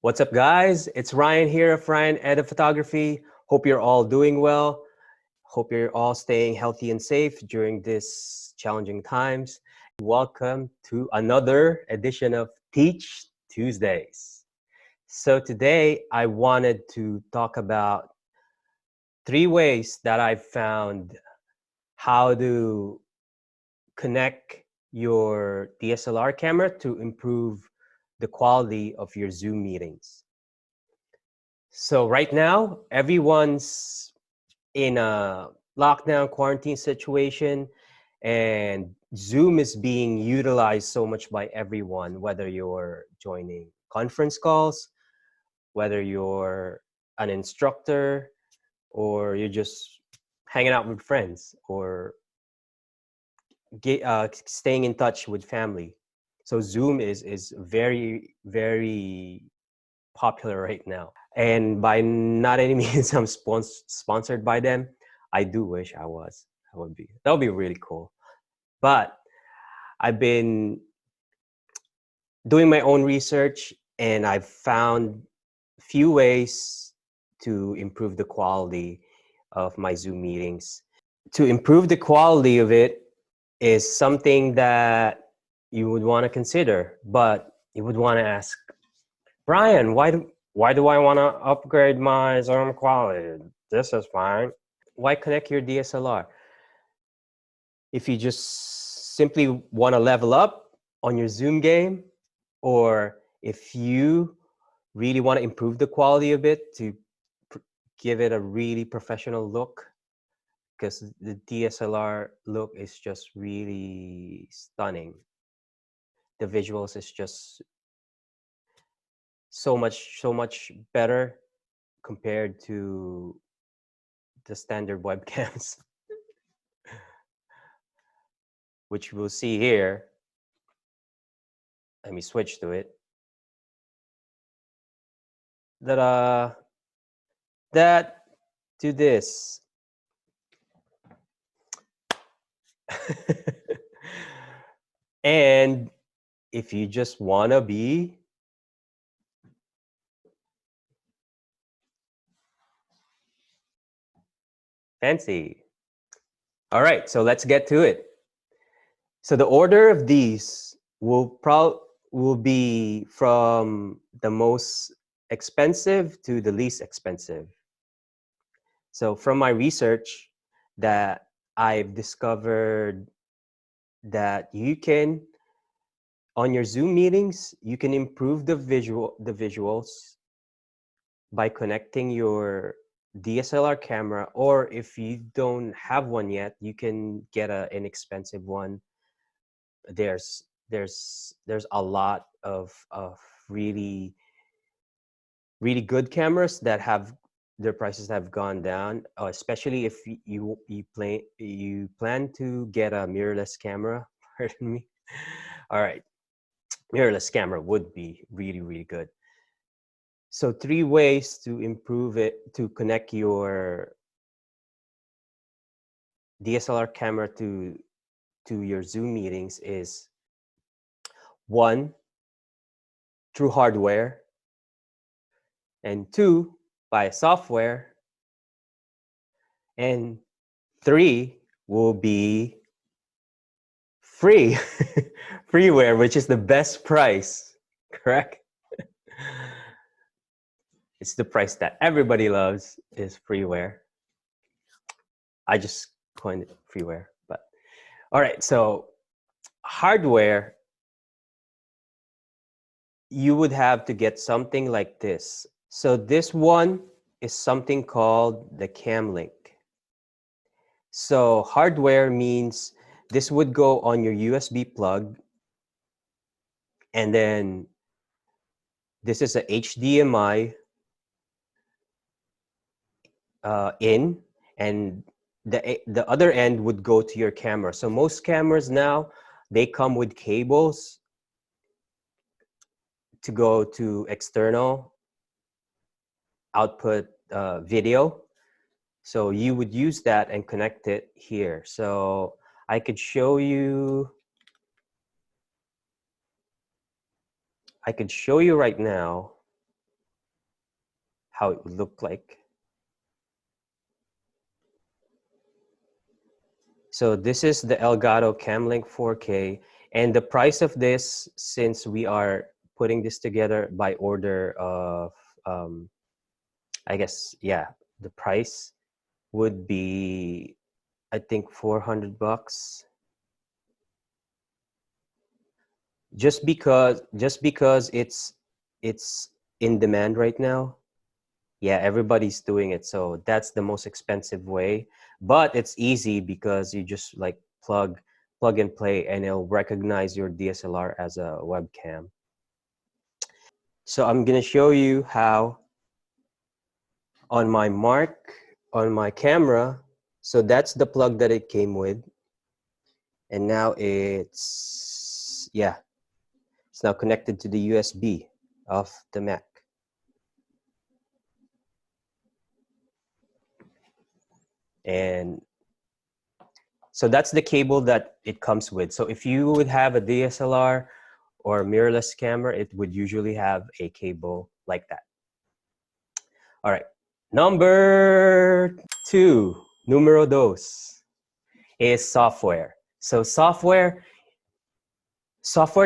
What's up, guys? It's Ryan here of Ryan Edit Photography. Hope you're all doing well. Hope you're all staying healthy and safe during this challenging times. Welcome to another edition of Teach Tuesdays. So today I wanted to talk about 3 ways that I've found how to connect your DSLR camera to improve the quality of your Zoom meetings. So right now, everyone's in a lockdown quarantine situation, and Zoom is being utilized so much by everyone, whether you're joining conference calls, whether you're an instructor, or you're just hanging out with friends, or staying in touch with family. So Zoom is very, very popular right now. And by not any means I'm sponsored by them. I do wish I was. That would be really cool. But I've been doing my own research, and I've found few ways to improve the quality of my Zoom meetings. To improve the quality of it is something that you would want to consider, but you would want to ask, Brian, why do I want to upgrade my Zoom quality? This is fine. Why connect your DSLR? If you just simply want to level up on your Zoom game, or if you really want to improve the quality of it to give it a really professional look, because the DSLR look is just really stunning. The visuals is just so much better compared to the standard webcams, which we'll see here. Let me switch to it. That to this. And if you just wanna be fancy. All right, so let's get to it. So the order of these will be from the most expensive to the least expensive. So from my research, that I've discovered that you can, on your Zoom meetings, you can improve the visuals by connecting your DSLR camera, or if you don't have one yet, you can get an inexpensive one. There's a lot of really good cameras that have their prices have gone down, especially if you plan to get a mirrorless camera. Pardon me. All right, mirrorless camera would be really good. So 3 ways to improve it, to connect your DSLR camera to your Zoom meetings is: 1, through hardware, and 2, buy software, and 3 will be free. Freeware, which is the best price, correct? It's the price that everybody loves, is freeware. I just coined it freeware, but all right. So hardware, you would have to get something like this. So this one is something called the Cam Link. So hardware means this would go on your USB plug, and then this is a HDMI in, and the other end would go to your camera. So most cameras now, they come with cables to go to external output video. So you would use that and connect it here. So I could show you right now how it would look like. So this is the Elgato Camlink 4K, and the price of this, since we are putting this together by order of, I guess, yeah, the price would be, I think, $400, just because it's in demand right now. Yeah, everybody's doing it, so that's the most expensive way, but it's easy because you just like plug and play, and it'll recognize your DSLR as a webcam. So I'm gonna show you how on my mark on my camera. So that's the plug that it came with, and now it's now connected to the USB of the Mac. And so that's the cable that it comes with. So if you would have a DSLR or mirrorless camera, it would usually have a cable like that. All right, number two, numero dos, is software. So software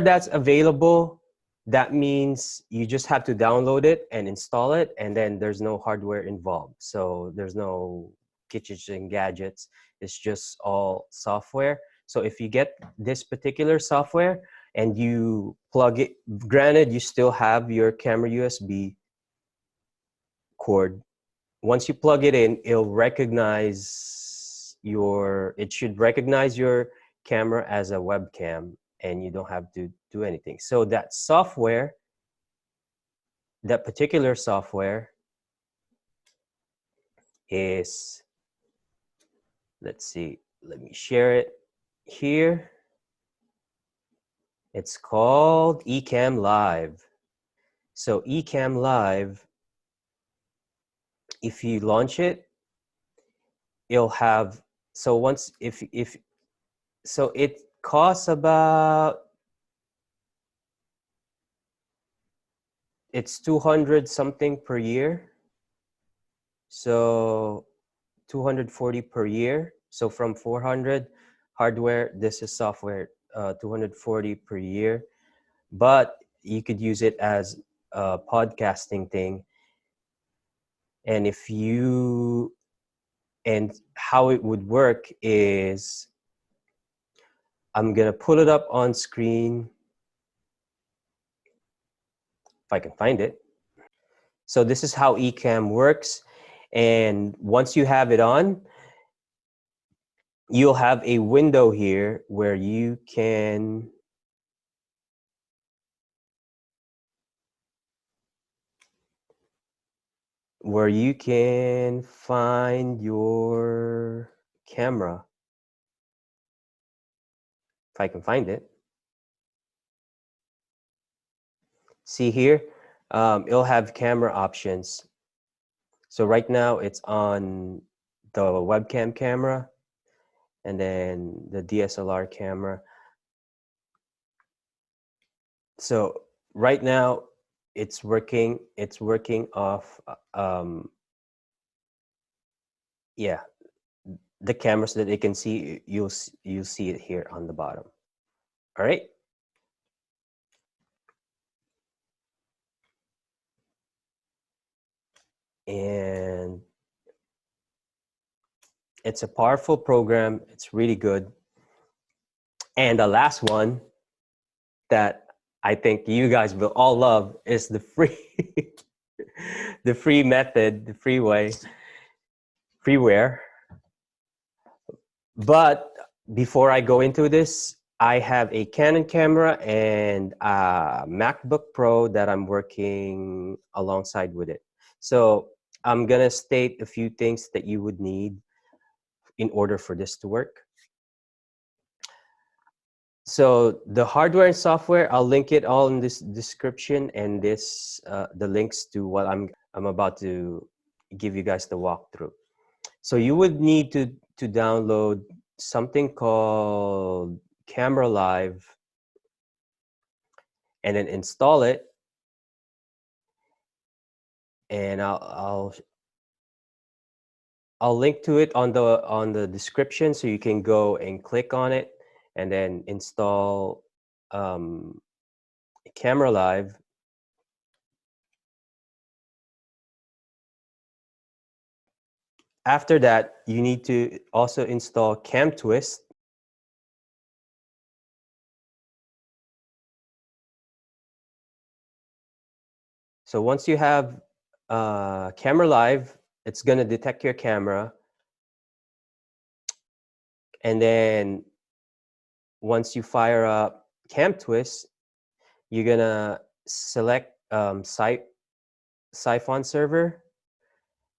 that's available, that means you just have to download it and install it, and then there's no hardware involved. So there's no kitchens and gadgets. It's just all software. So if you get this particular software and you plug it, granted you still have your camera USB cord. Once you plug it in, it should recognize your camera as a webcam, and you don't have to do anything. So that particular software is, let's see, let me share it here. It's called Ecamm Live. So Ecamm Live, if you launch it, it'll have, so once, if so it costs about, it's 200 something per year. So 240 per year. So from 400 hardware, this is software, 240 per year. But you could use it as a podcasting thing. And how it would work is, I'm gonna pull it up on screen if I can find it. So this is how Ecamm works. And once you have it on, you'll have a window here where you can find your camera, if I can find it. See here, it'll have camera options. So right now it's on the webcam camera and then the DSLR camera. So right now it's working off, yeah, the camera, so that they can see, you'll see it here on the bottom. All right. And it's a powerful program. It's really good. And the last one that I think you guys will all love is the free, the free method, the freeware. But before I go into this, I have a Canon camera and a MacBook Pro that I'm working alongside with it. So I'm gonna state a few things that you would need in order for this to work. So the hardware and software, I'll link it all in this description, and the links to what I'm about to give you guys the walkthrough. So you would need to download something called Camera Live, and then install it. and I'll link to it on the description, so you can go and click on it and then install Camera Live. After that, you need to also install Cam Twist. So once you have Camera Live, it's going to detect your camera. And then once you fire up Cam Twist, you're going to select Siphon Server.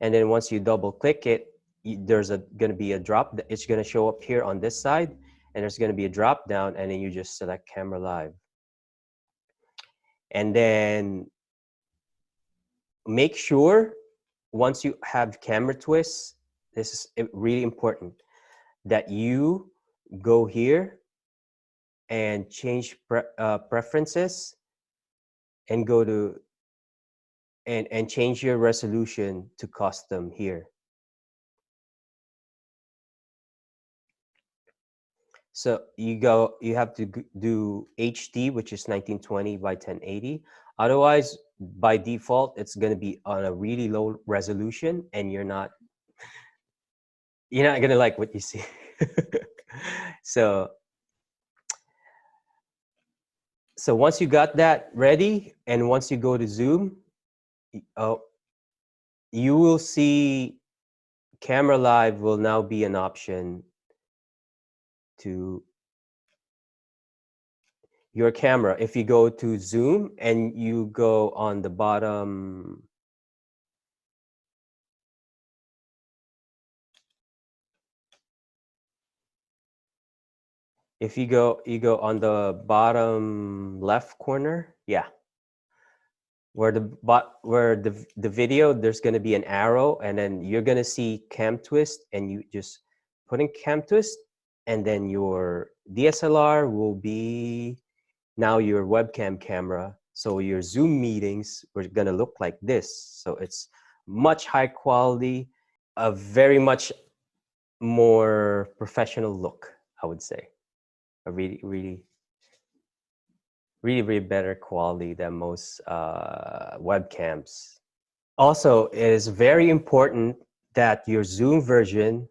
And then once you double click it, there's going to be a drop. It's going to show up here on this side. And there's going to be a drop down. And then you just select Camera Live. And then make sure once you have Camera Twist, this is really important, that you go here and change preferences and go to and change your resolution to custom here. So you have to do HD, which is 1920 by 1080. Otherwise, by default, it's going to be on a really low resolution, and you're not going to like what you see. So once you got that ready, and once you go to zoom, you will see Camera Live will now be an option to your camera. If you go to zoom and you go on the bottom, if you go on the bottom left corner, yeah, where the video, there's going to be an arrow, and then you're going to see Cam Twist, and you just put in Cam Twist, and then your DSLR will be now your webcam camera. So your Zoom meetings are going to look like this. So it's much high quality, a very much more professional look, I would say. A really better quality than most webcams. Also, it is very important that your Zoom version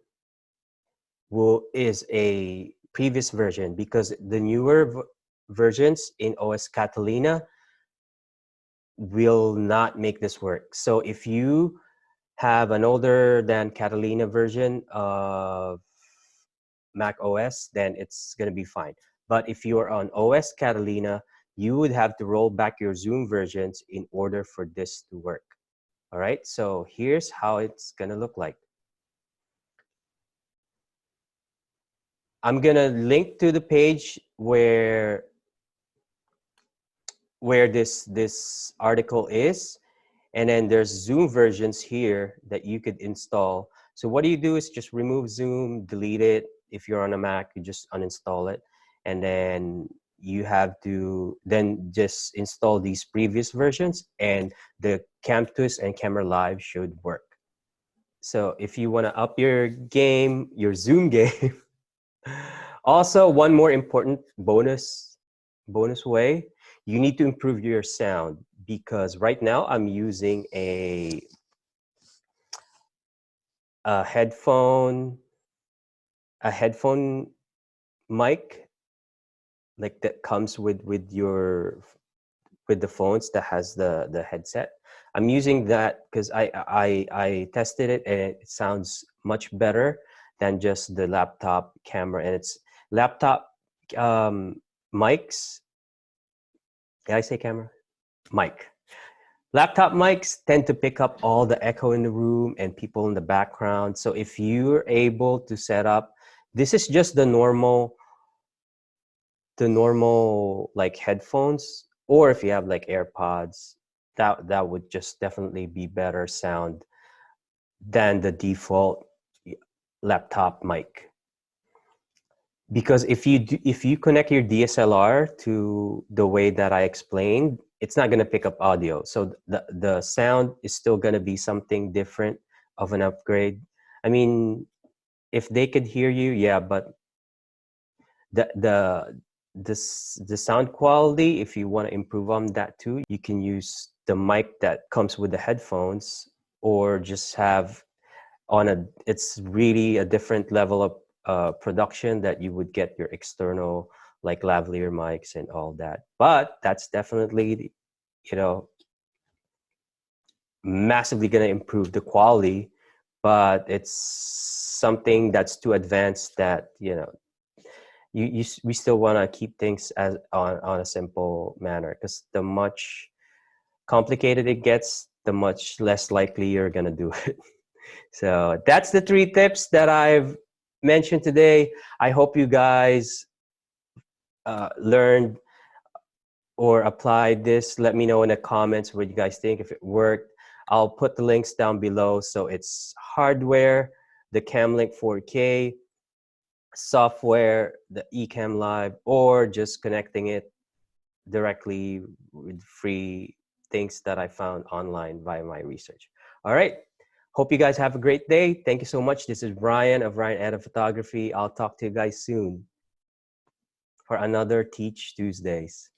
is a previous version, because the newer versions in OS Catalina will not make this work. So if you have an older than Catalina version of Mac OS, then it's going to be fine. But if you're on OS Catalina, you would have to roll back your Zoom versions in order for this to work. All right, so here's how it's going to look like. I'm going to link to the page where this article is. And then there's Zoom versions here that you could install. So what you do is just remove Zoom, delete it. If you're on a Mac, you just uninstall it. And then you have to then just install these previous versions, and the Cam Twist and Camera Live should work. So if you want to up your game, your Zoom game, also one more important bonus way, you need to improve your sound, because right now I'm using a headphone mic, like that comes with the phones that has the headset. I'm using that because I tested it, and it sounds much better than just the laptop camera. And it's laptop mics. Did I say camera? Mic. Laptop mics tend to pick up all the echo in the room and people in the background. So if you're able to set up, this is just the normal like headphones, or if you have like AirPods, that would just definitely be better sound than the default laptop mic. Because if you connect your DSLR to the way that I explained, it's not going to pick up audio. So the sound is still going to be something different of an upgrade. I mean, if they could hear you, yeah, but the the the sound quality, if you want to improve on that too, you can use the mic that comes with the headphones, or just have on a, it's really a different level of production that you would get your external, like lavalier mics and all that. But that's definitely, you know, massively going to improve the quality, but it's something that's too advanced that, you know, we still want to keep things as on a simple manner, because the much complicated it gets, the much less likely you're going to do it. So that's the 3 tips that I've mentioned today. I hope you guys learned or applied this. Let me know in the comments what you guys think, if it worked. I'll put the links down below. So it's hardware, the Camlink 4K, software, the Ecamm Live, or just connecting it directly with free things that I found online via my research. All right. Hope you guys have a great day. Thank you so much. This is Ryan of Ryan Adam Photography. I'll talk to you guys soon for another Teach Tuesdays.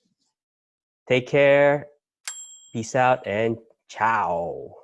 Take care. Peace out and ciao.